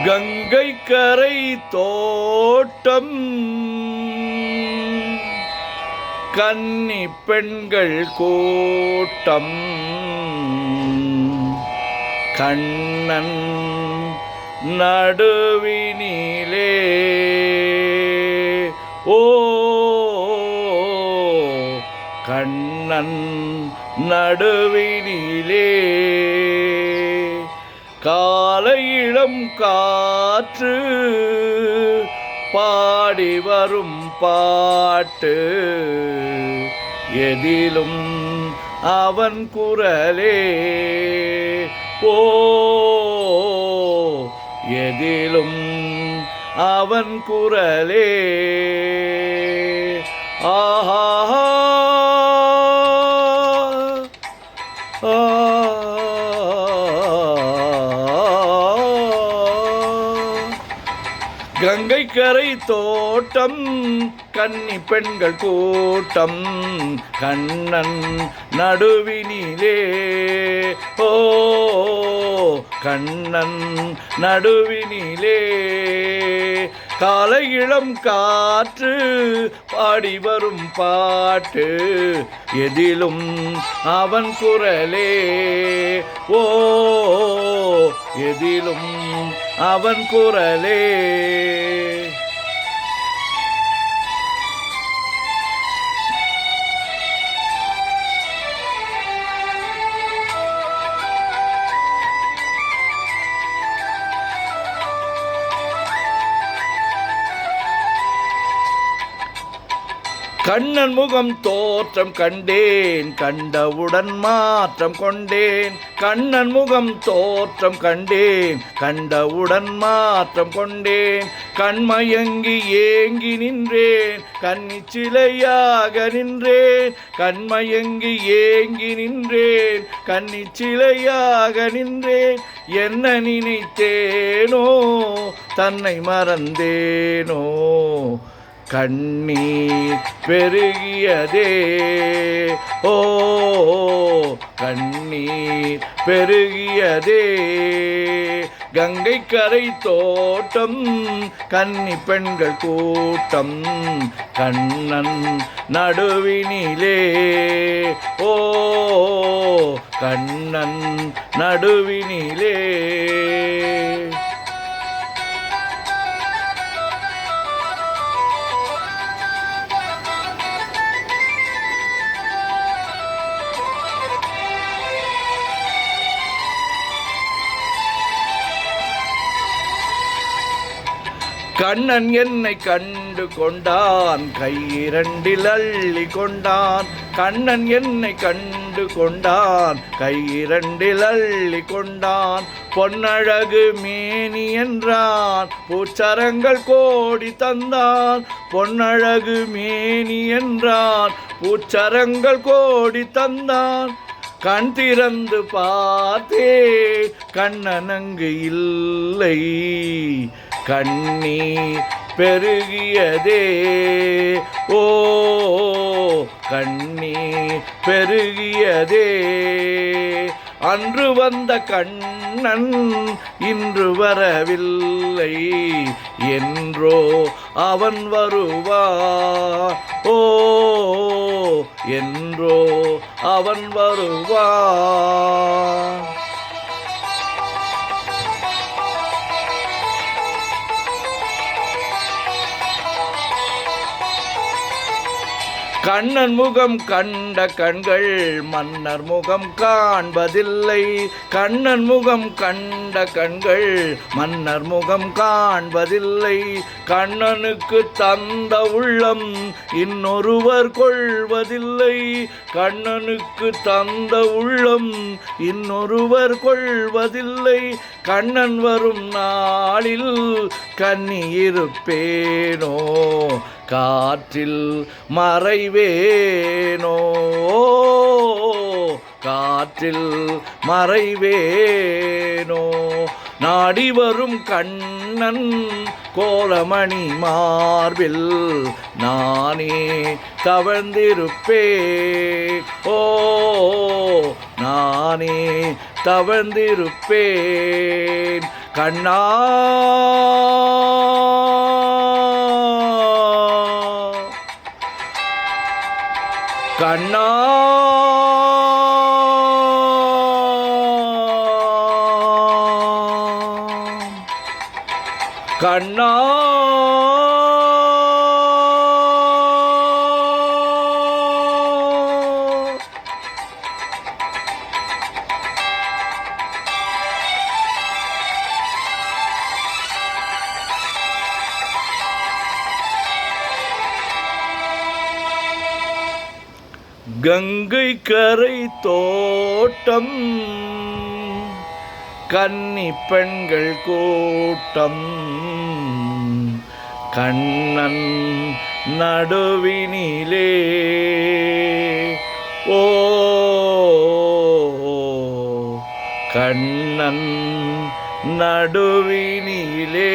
கங்கை கரை தோட்டம் கன்னி பெண்கள் கூட்டம் கண்ணன் நடுவினிலே ஓ கண்ணன் நடுவினிலே காலை இளம் காற்று பாடி வரும் பாட்டு எதிலும் அவன் குரலே ஓ எதிலும் அவன் குரலே ஆஹா கங்கை கரை தோட்டம் கன்னி பெண்கள் கூட்டம் கண்ணன் நடுவினிலே ஓ கண்ணன் நடுவினிலே காலை இளம் காற்று பாடி வரும் பாட்டு எதிலும் அவன் குரலே ஓ எதிலும் அவன் குரலே கண்ணன் முகம் தோற்றம் கண்டேன் கண்டவுடன் மாற்றம் கொண்டேன் கண்ணன் முகம் தோற்றம் கண்டேன் கண்டவுடன் மாற்றம் கொண்டேன் கண்மயங்கி ஏங்கி நின்றேன் கன்னி சிலையாக நின்றேன் கண்மயங்கி ஏங்கி நின்றேன் கன்னி சிலையாக நின்றேன் என்ன நினைத்தேனோ தன்னை மறந்தேனோ கண்ணீர் பெருகியதே ஓ கண்ணீர் பெருகியதே கங்கை கரை தோட்டம் கன்னி பெண்கள் கூட்டம் கண்ணன் நடுவினிலே ஓ கண்ணன் நடுவினிலே கண்ணன் என்னை கண்டு கொண்டான் கையிரண்டில் அள்ளி கொண்டான் கண்ணன் என்னை கண்டு கொண்டான் கையிரண்டில் அள்ளி கொண்டான் பொன்னழகு மேனி என்றான் பூச்சரங்கள் கோடி தந்தான் பொன்னழகு மேனி என்றான் பூச்சரங்கள் கோடி தந்தான் கண் திறந்து பார்த்தே கண்ணன் அங்கு இல்லை கண்ணீர் பெருகியதே ஓ கண்ணீர் பெருகியதே அன்று வந்த கண்ணன் இன்று வரவில்லை என்றோ அவன் வருவான் ஓ என்றோ அவன் வருவான் கண்ணன் முகம் கண்ட கண்கள் மன்னர் முகம் காண்பதில்லை கண்ணன் முகம் கண்ட கண்கள் மன்னர் முகம் காண்பதில்லை கண்ணனுக்கு தந்த உள்ளம் இன்னொருவர் கொள்வதில்லை கண்ணனுக்கு தந்த உள்ளம் இன்னொருவர் கொள்வதில்லை கண்ணன் வரும் நாளில் கன்னி இருப்பேனோ காற்றில் மறைவேனோ காற்றில் மறைவேனோ நாடி வரும் கண்ணன் கோலமணி மார்பில் நானே தவழ்ந்திருப்பேன் ஓ நானே தவழ்ந்திருப்பேன் கண்ணா கண்ணா கண்ணா கங்கை கரை தோட்டம் கன்னி பெண்கள் கூட்டம் கண்ணன் நடுவினிலே ஓ கண்ணன் நடுவினிலே